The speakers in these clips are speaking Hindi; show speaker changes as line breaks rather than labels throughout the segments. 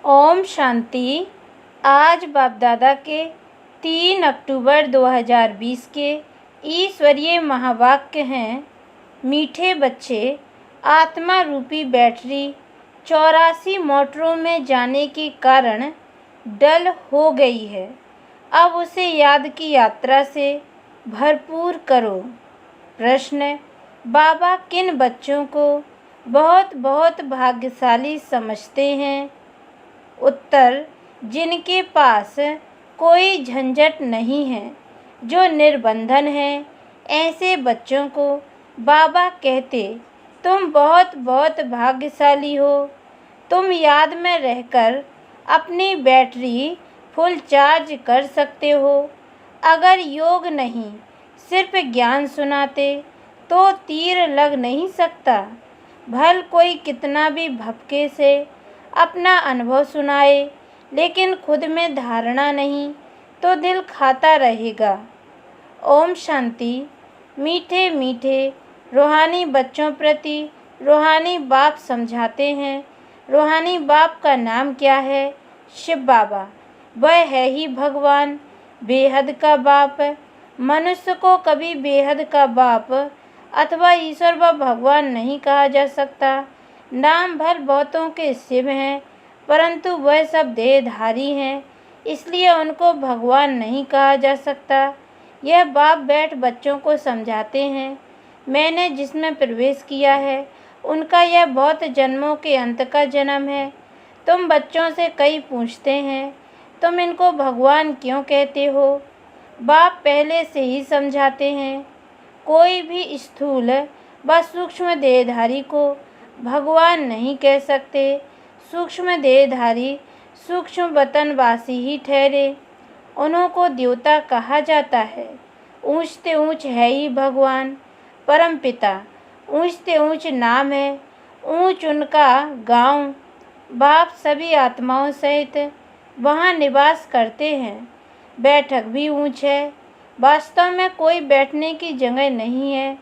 ओम शांति। आज बाप दादा के 3 अक्टूबर 2020 के ईश्वरीय महावाक्य हैं। मीठे बच्चे, आत्मा रूपी बैटरी 84 मोटरों में जाने के कारण डल हो गई है। अब उसे याद की यात्रा से भरपूर करो। प्रश्न: बाबा किन बच्चों को बहुत बहुत भाग्यशाली समझते हैं? उत्तर: जिनके पास कोई झंझट नहीं है, जो निर्बंधन है, ऐसे बच्चों को बाबा कहते, तुम बहुत बहुत भाग्यशाली हो। तुम याद में रहकर अपनी बैटरी फुल चार्ज कर सकते हो। अगर योग नहीं, सिर्फ ज्ञान सुनाते तो तीर लग नहीं सकता। भल कोई कितना भी भपके से अपना अनुभव सुनाए, लेकिन खुद में धारणा नहीं तो दिल खाता रहेगा। ओम शांति। मीठे मीठे रूहानी बच्चों प्रति रूहानी बाप समझाते हैं। रूहानी बाप का नाम क्या है? शिव बाबा। वह है ही भगवान, बेहद का बाप। मनुष्य को कभी बेहद का बाप अथवा ईश्वर व भगवान नहीं कहा जा सकता। नाम भर बहुतों के शिव हैं, परंतु वह सब देहधारी हैं, इसलिए उनको भगवान नहीं कहा जा सकता। यह बाप बैठ बच्चों को समझाते हैं। मैंने जिसमें प्रवेश किया है, उनका यह बहुत जन्मों के अंत का जन्म है। तुम बच्चों से कई पूछते हैं, तुम इनको भगवान क्यों कहते हो? बाप पहले से ही समझाते हैं। कोई भी स्थूल व सूक्ष्म देहधारी को भगवान नहीं कह सकते। सूक्ष्म देहधारी सूक्ष्म वतनवासी ही ठहरे, उन्हों को देवता कहा जाता है। ऊंचते ऊंच है ही भगवान परम पिता, ऊंचते ऊंच नाम है, ऊंच उनका गांव। बाप सभी आत्माओं सहित वहाँ निवास करते हैं। बैठक भी ऊंच है। वास्तव में कोई बैठने की जगह नहीं है।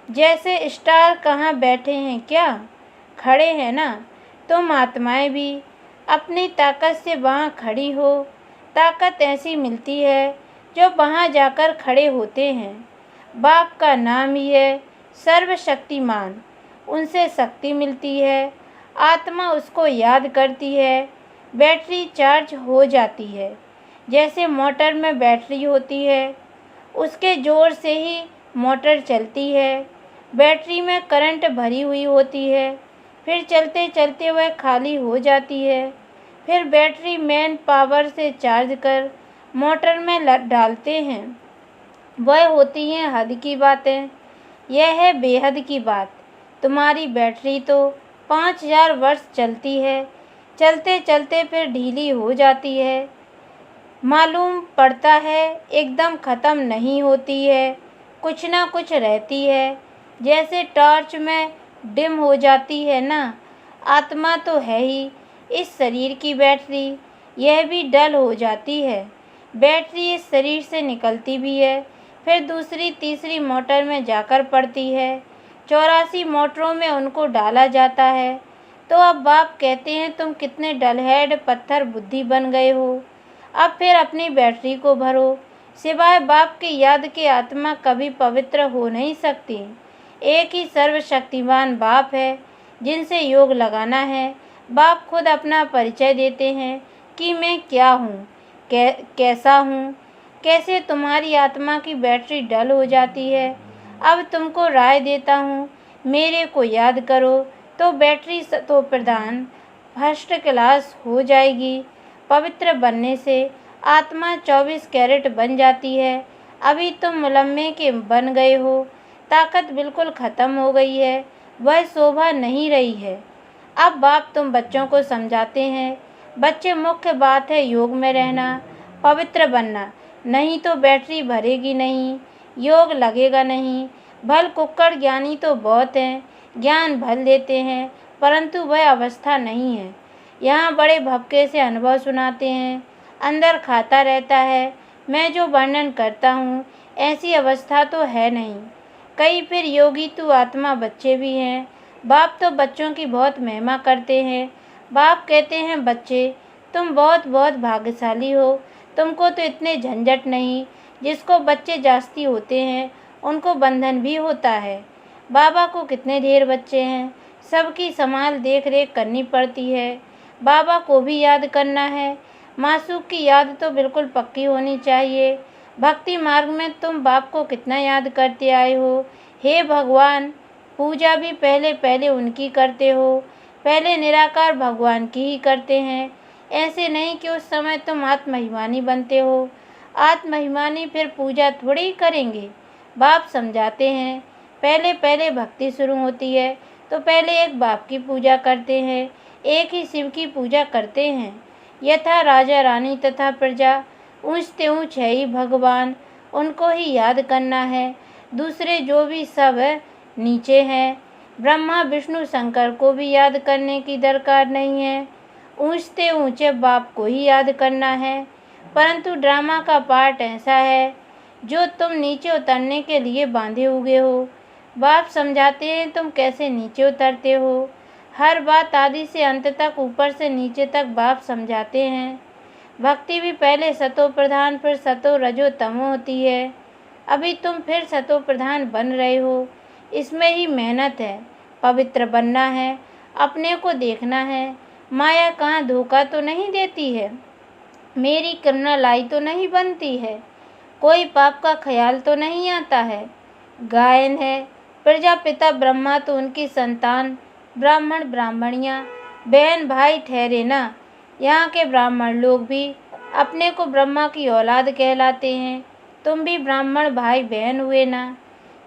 जैसे स्टार कहाँ बैठे हैं क्या? खड़े हैं ना। तुम आत्माएं भी अपनी ताकत से वहाँ खड़ी हो। ताकत ऐसी मिलती है जो वहाँ जाकर खड़े होते हैं। बाप का नाम ही है सर्वशक्तिमान, उनसे शक्ति मिलती है। आत्मा उसको याद करती है, बैटरी चार्ज हो जाती है। जैसे मोटर में बैटरी होती है, उसके जोर से ही मोटर चलती है। बैटरी में करंट भरी हुई होती है, फिर चलते चलते वह खाली हो जाती है। फिर बैटरी मेन पावर से चार्ज कर मोटर में डालते हैं। वह होती हैं हद की बातें। यह है बेहद की बात। तुम्हारी बैटरी तो 5000 वर्ष चलती है, चलते चलते फिर ढीली हो जाती है। मालूम पड़ता है एकदम ख़त्म नहीं होती है, कुछ ना कुछ रहती है। जैसे टॉर्च में डिम हो जाती है ना। आत्मा तो है ही इस शरीर की बैटरी, यह भी डल हो जाती है। बैटरी इस शरीर से निकलती भी है, फिर दूसरी तीसरी मोटर में जाकर पड़ती है। 84 मोटरों में उनको डाला जाता है। तो अब बाप कहते हैं, तुम कितने डलहेड पत्थर बुद्धि बन गए हो। अब फिर अपनी बैटरी को भरो। सिवाय बाप की याद के आत्मा कभी पवित्र हो नहीं सकती। एक ही सर्वशक्तिमान बाप है जिनसे योग लगाना है। बाप खुद अपना परिचय देते हैं कि मैं क्या हूँ, कैसा हूँ, कैसे तुम्हारी आत्मा की बैटरी डल हो जाती है। अब तुमको राय देता हूँ, मेरे को याद करो तो बैटरी तो प्रधान फर्स्ट क्लास हो जाएगी। पवित्र बनने से आत्मा 24 कैरेट बन जाती है। अभी तुम मुलम्मे के बन गए हो, ताकत बिल्कुल ख़त्म हो गई है, वह शोभा नहीं रही है। अब बाप तुम बच्चों को समझाते हैं। बच्चे, मुख्य बात है योग में रहना, पवित्र बनना, नहीं तो बैटरी भरेगी नहीं, योग लगेगा नहीं। भल कुक्कड़ ज्ञानी तो बहुत हैं, ज्ञान भल देते हैं, परंतु वह अवस्था नहीं है। यहाँ बड़े भपके से अनुभव सुनाते हैं, अंदर खाता रहता है। मैं जो वर्णन करता हूँ, ऐसी अवस्था तो है नहीं। कई फिर योगी तू आत्मा बच्चे भी हैं। बाप तो बच्चों की बहुत महिमा करते हैं। बाप कहते हैं, बच्चे तुम बहुत बहुत भाग्यशाली हो। तुमको तो इतने झंझट नहीं। जिसको बच्चे जास्ती होते हैं उनको बंधन भी होता है। बाबा को कितने ढेर बच्चे हैं, सबकी संभाल देख रेख करनी पड़ती है। बाबा को भी याद करना है। मासूक की याद तो बिल्कुल पक्की होनी चाहिए। भक्ति मार्ग में तुम बाप को कितना याद करते आए हो। हे भगवान, पूजा भी पहले पहले उनकी करते हो। पहले निराकार भगवान की ही करते हैं। ऐसे नहीं कि उस समय तुम आत्महिमानी बनते हो। आत्महिमानी फिर पूजा थोड़ी ही करेंगे। बाप समझाते हैं, पहले पहले भक्ति शुरू होती है तो पहले एक बाप की पूजा करते हैं, एक ही शिव की पूजा करते हैं। यथा राजा रानी तथा प्रजा, ऊँचते ऊँच है ही भगवान, उनको ही याद करना है। दूसरे जो भी सब नीचे हैं, ब्रह्मा विष्णु शंकर को भी याद करने की दरकार नहीं है। ऊँचते ऊँचे बाप को ही याद करना है। परंतु ड्रामा का पार्ट ऐसा है जो तुम नीचे उतरने के लिए बांधे हुए हो। बाप समझाते हैं तुम कैसे नीचे उतरते हो। हर बात आदि से अंत तक, ऊपर से नीचे तक बाप समझाते हैं। भक्ति भी पहले सतो प्रधान फिर सतो रजो तमो होती है। अभी तुम फिर सतो प्रधान बन रहे हो। इसमें ही मेहनत है। पवित्र बनना है, अपने को देखना है। माया कहाँ धोखा तो नहीं देती है, मेरी करना लाई तो नहीं बनती है, कोई पाप का ख्याल तो नहीं आता है। गायन है, प्रजापिता ब्रह्मा तो उनकी संतान ब्राह्मण ब्राह्मणियाँ बहन भाई ठहरे ना। यहाँ के ब्राह्मण लोग भी अपने को ब्रह्मा की औलाद कहलाते हैं। तुम भी ब्राह्मण भाई बहन हुए ना।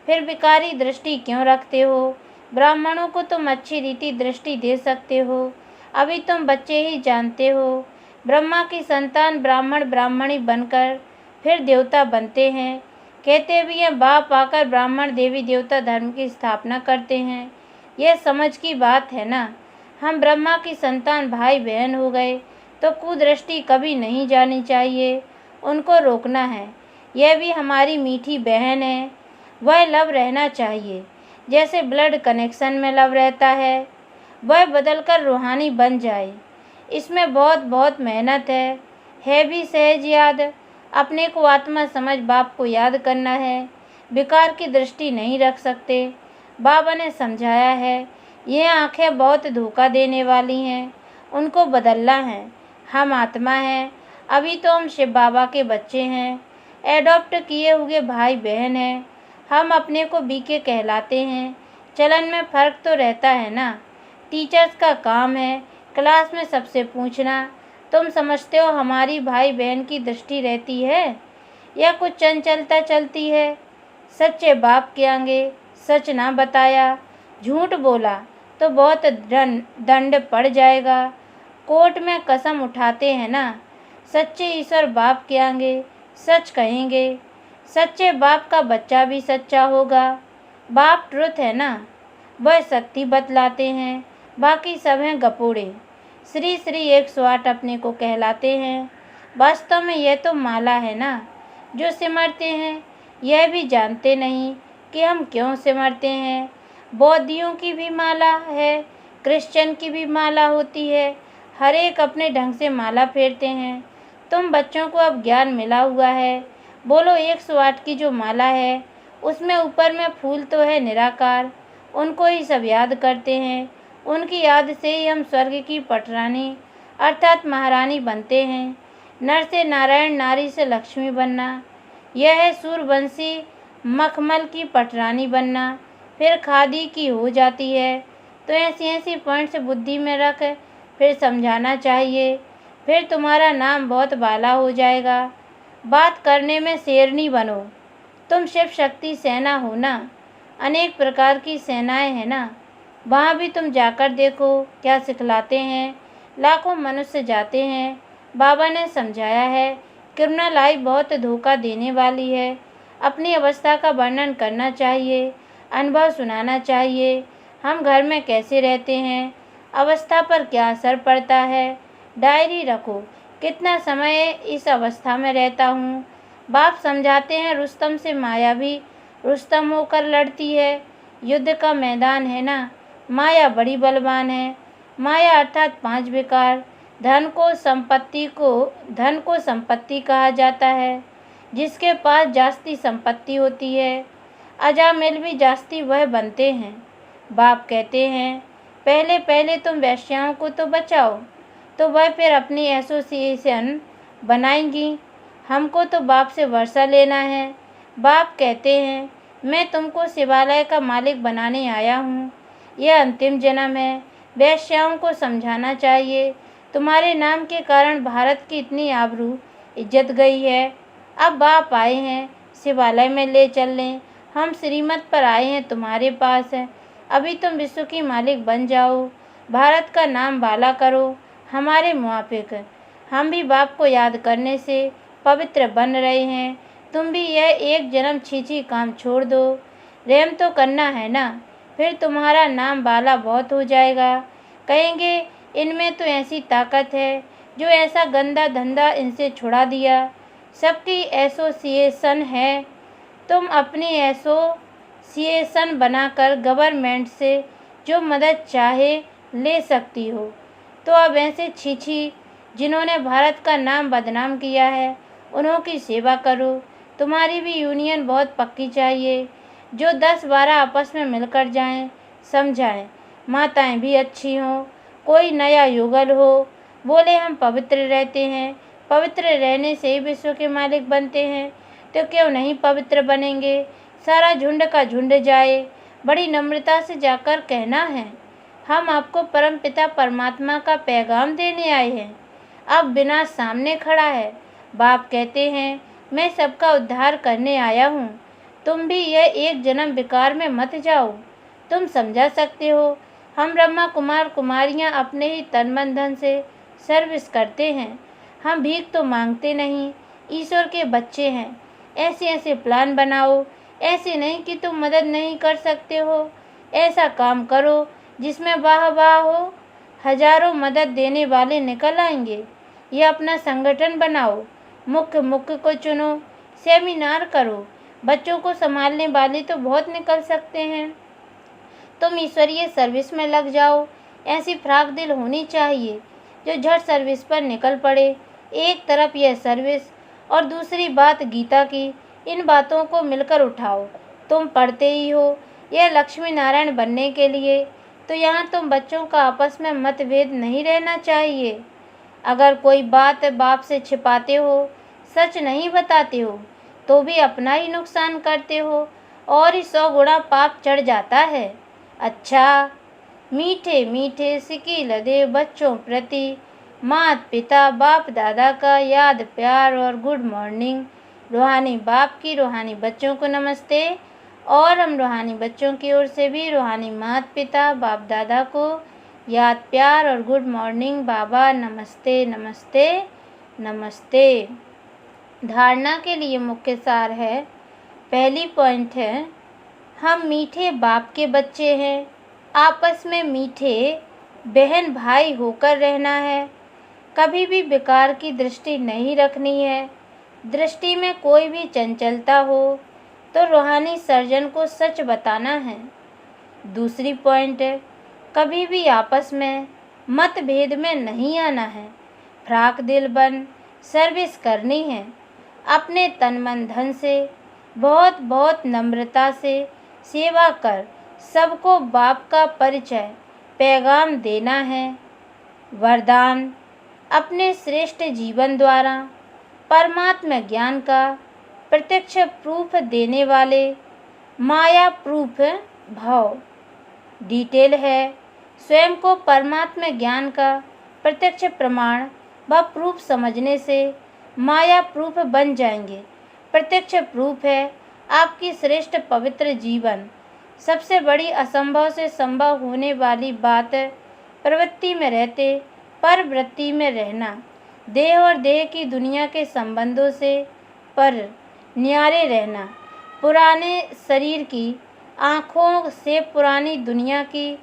फिर विकारी दृष्टि क्यों रखते हो। ब्राह्मणों को तुम अच्छी रीति दृष्टि दे सकते हो। अभी तुम बच्चे ही जानते हो। ब्रह्मा की संतान ब्राह्मण ब्राह्मणी बनकर फिर देवता बनते हैं। कहते भी हैं बाप आकर ब्राह्मण देवी देवता धर्म की स्थापना करते हैं। यह समझ की बात है ना। हम ब्रह्मा की संतान भाई बहन हो गए तो कुदृष्टि कभी नहीं जानी चाहिए, उनको रोकना है। यह भी हमारी मीठी बहन है, वह लव रहना चाहिए। जैसे ब्लड कनेक्शन में लव रहता है, वह बदलकर रूहानी बन जाए। इसमें बहुत बहुत मेहनत है भी सहज याद। अपने को आत्मा समझ बाप को याद करना है। विकार की दृष्टि नहीं रख सकते। बाबा ने समझाया है, ये आँखें बहुत धोखा देने वाली हैं, उनको बदलना है। हम आत्मा हैं, अभी तो हम शिव बाबा के बच्चे हैं, एडॉप्ट किए हुए भाई बहन हैं। हम अपने को बीके कहलाते हैं। चलन में फ़र्क तो रहता है ना। टीचर्स का काम है क्लास में सबसे पूछना, तुम समझते हो हमारी भाई बहन की दृष्टि रहती है या कुछ चंचलता चलती है। सच्चे बाप के आगे सच ना बताया, झूठ बोला तो बहुत दंड पड़ जाएगा। कोर्ट में कसम उठाते हैं ना। सच्चे ईश्वर बाप के आगे सच कहेंगे। सच्चे बाप का बच्चा भी सच्चा होगा। बाप ट्रुथ है ना, वह सत्य बतलाते हैं, बाकी सब हैं गपोड़े। श्री श्री 108 अपने को कहलाते हैं। वास्तव में यह तो माला है ना जो सिमरते हैं। यह भी जानते नहीं कि हम क्यों सिमरते हैं। बौद्धियों की भी माला है, क्रिश्चियन की भी माला होती है। हर एक अपने ढंग से माला फेरते हैं। तुम बच्चों को अब ज्ञान मिला हुआ है। बोलो 108 की जो माला है उसमें ऊपर में फूल तो है निराकार, उनको ही सब याद करते हैं। उनकी याद से ही हम स्वर्ग की पटरानी अर्थात महारानी बनते हैं। नर से नारायण, नारी से लक्ष्मी बनना, यह है सूर्यवंशी मखमल की पटरानी बनना। फिर खादी की हो जाती है। तो ऐसी ऐसी पॉइंट्स बुद्धि में रख फिर समझाना चाहिए। फिर तुम्हारा नाम बहुत बाला हो जाएगा। बात करने में शेरनी बनो। तुम शिव शक्ति सेना हो ना, अनेक प्रकार की सेनाएं हैं ना। वहाँ भी तुम जाकर देखो क्या सिखलाते हैं। लाखों मनुष्य जाते हैं। बाबा ने समझाया है क्रिमिनल लाइफ बहुत धोखा देने वाली है। अपनी अवस्था का वर्णन करना चाहिए, अनुभव सुनाना चाहिए। हम घर में कैसे रहते हैं, अवस्था पर क्या असर पड़ता है। डायरी रखो, कितना समय इस अवस्था में रहता हूँ। बाप समझाते हैं रुस्तम से माया भी रुस्तम होकर लड़ती है। युद्ध का मैदान है ना, माया बड़ी बलवान है। माया अर्थात 5 विकार, धन को संपत्ति कहा जाता है। जिसके पास जास्ती संपत्ति होती है, अजामिल भी जास्ती वह बनते हैं। बाप कहते हैं, पहले पहले तुम वेश्याओं को तो बचाओ, तो वह फिर अपनी एसोसिएशन बनाएंगी। हमको तो बाप से वर्षा लेना है। बाप कहते हैं, मैं तुमको शिवालय का मालिक बनाने आया हूँ। यह अंतिम जन्म है। वेश्याओं को समझाना चाहिए, तुम्हारे नाम के कारण भारत की इतनी आबरू इज्जत गई है। अब बाप आए हैं, शिवालय में ले चल लें। हम श्रीमत पर आए हैं, तुम्हारे पास है। अभी तुम विश्व की मालिक बन जाओ, भारत का नाम बाला करो हमारे मुआफिक। हम भी बाप को याद करने से पवित्र बन रहे हैं। तुम भी यह एक जन्म छीछी काम छोड़ दो। रहम तो करना है ना, फिर तुम्हारा नाम बाला बहुत हो जाएगा। कहेंगे इनमें तो ऐसी ताकत है, जो ऐसा गंदा धंधा इनसे छुड़ा दिया। सबकी एसोसिएशन है, तुम अपनी एसोसिएशन बनाकर गवर्नमेंट से जो मदद चाहे ले सकती हो। तो अब ऐसे छीछी जिन्होंने भारत का नाम बदनाम किया है, उन्हों की सेवा करो। तुम्हारी भी यूनियन बहुत पक्की चाहिए, जो 10-12 आपस में मिलकर जाएं, समझाएं। माताएं भी अच्छी हों, कोई नया युगल हो, बोले हम पवित्र रहते हैं। पवित्र रहने से ही विश्व के मालिक बनते हैं, तो क्यों नहीं पवित्र बनेंगे। सारा झुंड का झुंड जाए, बड़ी नम्रता से जाकर कहना है, हम आपको परमपिता परमात्मा का पैगाम देने आए हैं। अब विनाश सामने खड़ा है। बाप कहते हैं, मैं सबका उद्धार करने आया हूँ। तुम भी यह एक जन्म विकार में मत जाओ। तुम समझा सकते हो, हम ब्रह्मा कुमार कुमारियाँ अपने ही तन मन धन से सर्विस करते हैं। हम भीख तो मांगते नहीं, ईश्वर के बच्चे हैं। ऐसे ऐसे प्लान बनाओ, ऐसे नहीं कि तुम मदद नहीं कर सकते हो। ऐसा काम करो जिसमें वाह वाह हो, हजारों मदद देने वाले निकल आएंगे। ये अपना संगठन बनाओ, मुख्य को चुनो, सेमिनार करो। बच्चों को संभालने वाले तो बहुत निकल सकते हैं। तुम ईश्वरीय सर्विस में लग जाओ। ऐसी फ्राक दिल होनी चाहिए जो झट सर्विस पर निकल पड़े। एक तरफ यह सर्विस और दूसरी बात गीता की। इन बातों को मिलकर उठाओ। तुम पढ़ते ही हो यह लक्ष्मी नारायण बनने के लिए, तो यहाँ तुम बच्चों का आपस में मतभेद नहीं रहना चाहिए। अगर कोई बात बाप से छिपाते हो, सच नहीं बताते हो, तो भी अपना ही नुकसान करते हो और ही 100 गुना पाप चढ़ जाता है। अच्छा, मीठे मीठे सिकी लदे बच्चों प्रति माता पिता बाप दादा का याद प्यार और गुड मॉर्निंग। रूहानी बाप की रूहानी बच्चों को नमस्ते, और हम रूहानी बच्चों की ओर से भी रूहानी माता पिता बाप दादा को याद प्यार और गुड मॉर्निंग। बाबा नमस्ते नमस्ते नमस्ते। धारणा के लिए मुख्य सार है। पहली पॉइंट है, हम मीठे बाप के बच्चे हैं। आपस में मीठे बहन भाई होकर रहना है। कभी भी बेकार की दृष्टि नहीं रखनी है। दृष्टि में कोई भी चंचलता हो तो रूहानी सर्जन को सच बताना है। दूसरी पॉइंट है, कभी भी आपस में मतभेद में नहीं आना है। फ्राक दिल बन सर्विस करनी है। अपने तन मन धन से बहुत बहुत नम्रता से सेवा कर सबको बाप का परिचय पैगाम देना है। वरदान, अपने श्रेष्ठ जीवन द्वारा परमात्मा ज्ञान का प्रत्यक्ष प्रूफ देने वाले माया प्रूफ भाव। डिटेल है, स्वयं को परमात्मा ज्ञान का प्रत्यक्ष प्रमाण व प्रूफ समझने से माया प्रूफ बन जाएंगे। प्रत्यक्ष प्रूफ है आपकी श्रेष्ठ पवित्र जीवन। सबसे बड़ी असंभव से संभव होने वाली बात प्रवृत्ति में रहते परवृत्ति में रहना। देह और देह की दुनिया के संबंधों से पर न्यारे रहना। पुराने शरीर की आँखों से पुरानी दुनिया की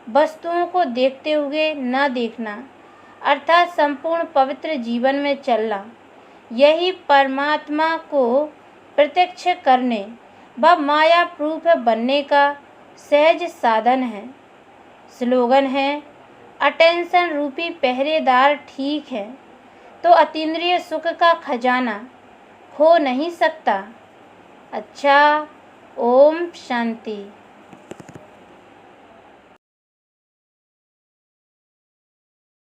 वस्तुओं को देखते हुए न देखना, अर्थात संपूर्ण पवित्र जीवन में चलना। यही परमात्मा को प्रत्यक्ष करने व माया प्रूफ बनने का सहज साधन है। स्लोगन है, अटेंशन रूपी पहरेदार ठीक है तो अतीन्द्रिय सुख का खजाना खो नहीं सकता। अच्छा, ओम शांति।